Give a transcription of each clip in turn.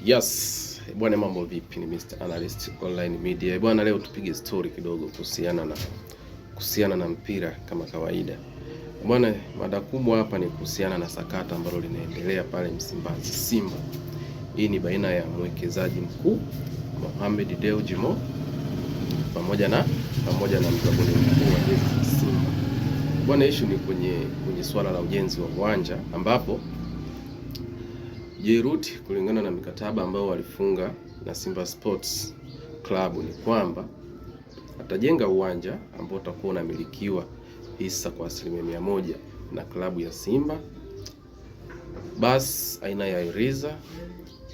Yes, bwana mambo vipi? Ni Mr. Analyst Online Media. Bwana leo tupige story kidogo kuhusiana na mpira kama kawaida. Bwana, mada kubwa hapa ni kuhusiana na sakata ambalo linaendelea pale Msimbazi Simba. Hii ni baina ya mwekezaji mkuu Mohamed Dewji Mo pamoja na mdhamini mkuu wa Simba. Bwana, issue ni kwenye swala la ujenzi wa uwanja ambapo Jairuti kulingana na mikataba ambayo walifunga na Simba Sports Club ni kwamba atajenga uwanja ambao utakuwa unamilikiwa hisa kwa 100% na klabu ya Simba, basi aina ya Iriza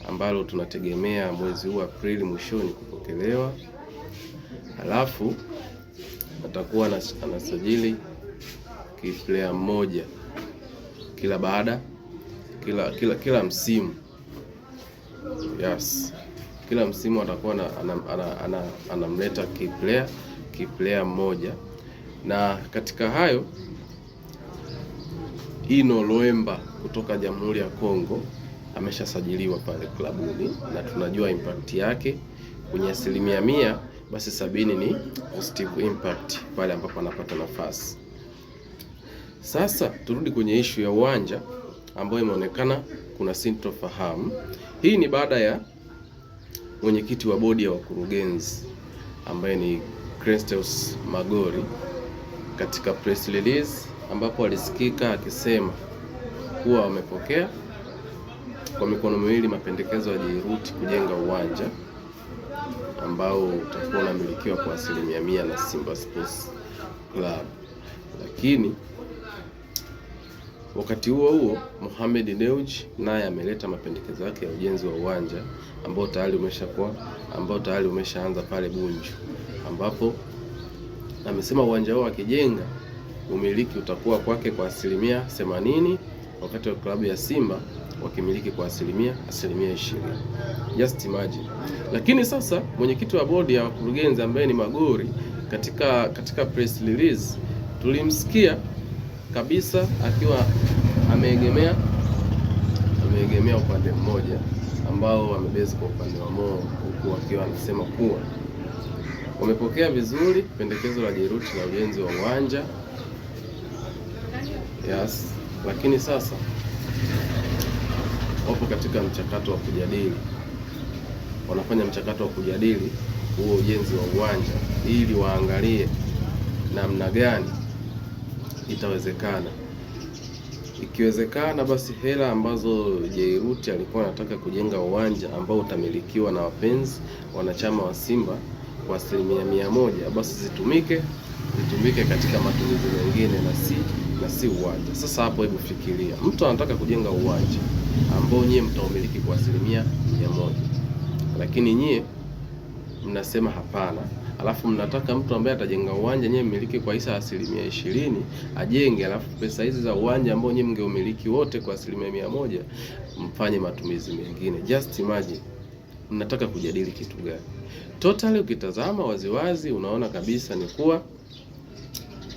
ambalo tunategemea mwezi huu Aprili mwishoni kupokelewa. Halafu atakuwa anasajili player mmoja kila msimu. Yes, kila msimu atakuwa anamleta player mmoja, na katika hayo Ino Loemba kutoka Jamhuri ya Kongo ameshasajiliwa pale klabuni, na tunajua impact yake kwenye 100%, basi 70 ni positive impact pale ambapo anapata nafasi. Sasa turudi kwenye issue ya uwanja ambayo imeonekana kuna sintofahamu. Hii ni baada ya mwenyekiti wa bodi ya wakurugenzi ambaye ni Crestus Magori katika press release ambapo alisikika akisema kuwa wamepokea kwa mikono miwili mapendekezo ya Jairuti kujenga uwanja ambao utakuwa unamilikiwa kwa 100% na Simba Sports Club. Lakini wakati huo Mohamed Dewji naye ameleta mapendekezo yake ya ujenzi wa uwanja ambao tayari umeshaanza pale Bunju, ambapo amesema uwanja huo akijenga umiliki utakuwa kwake kwa 80%, wakati wa klabu ya Simba wakimiliki kwa 20%. Just imagine. Lakini sasa mwenyekiti wa bodi ya wakurugenzi ambaye ni Magori katika press release tulimsikia kabisa akiwa ameegemea upande mmoja ambao wamebezi kwa upande wa Mo, huku akiwa anasema kuwa wamepokea vizuri pendekezo la Jairuti la ujenzi wa uwanja. Yes, lakini sasa wapo katika mchakato wa kujadili, wanafanya mchakato wa kujadili huo ujenzi wa uwanja ili waangalie namna gani itawezekana. Ikiwezekana basi hela ambazo Jairuti alikuwa anataka kujenga uwanja ambao utamilikiwa na wapenzi wanachama wa Simba kwa 100%, basi zitumike katika matumizi mengine na si uwanja. Sasa hapo hebu fikiria, mtu anataka kujenga uwanja ambao nyie mtaumiliki kwa 100%, lakini nyie mnasema hapana. Alafu mnataka mtu ambaye atajenga uwanja nyie mmiliki kwa hisa 20% ajenge, alafu pesa hizi za uwanja ambao nyie mngeumiliki wote kwa 100% mfanye matumizi mengine. Just imagine, mnataka kujadili kitu gani? Totally ukitazama waziwazi unaona kabisa ni kuwa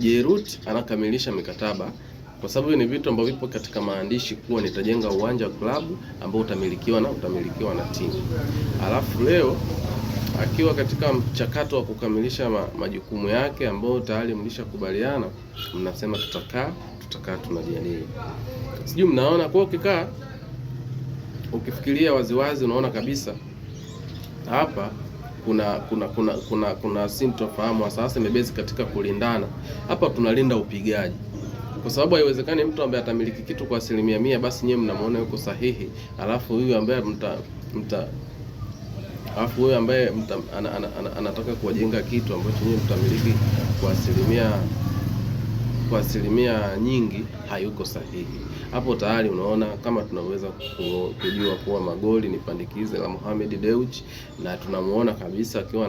Jairuti anakamilisha mikataba, kwa sababu ni vitu ambavyo vipo katika maandishi kuwa nitajenga uwanja wa klabu ambao utamilikiwa na timu. Alafu leo akiwa katika mchakato wa kukamilisha majukumu yake ambayo tayari mlishakubaliana, mnasema tutakaa tunajadili. Sijui mnaona, kwa ukifikiria waziwazi unaona kabisa hapa kuna sintofahamu. Sasa imebezi katika kulindana. Hapa tunalinda upigaji, kwa sababu haiwezekani mtu ambaye atamiliki kitu kwa 100% basi nyewe mnamuona yuko sahihi, alafu huyu ambaye anataka kujenga kitu ambacho nyewe mtamiliki kwa 100% nyingi hayuko sahihi. Hapo tayari unaona kama tunaweza kujua kuwa magoli ni pandikize la Mohamed Dewji, na tunamuona kabisa akiwa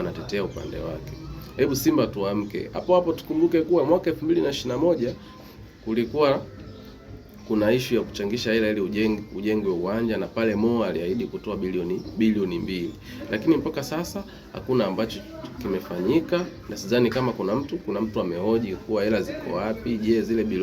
anatetea upande wake. Hebu Simba tuamke. Hapo tukumbuke kuwa mwaka 2021 kulikuwa kuna issue ya kuchangisha hela ili ujengwe uwanja, na pale Mo aliahidi kutoa bilioni 2, lakini mpaka sasa hakuna ambacho kimefanyika, na sidhani kama kuna mtu amehoji kuwa hela ziko wapi. Je, zile bilioni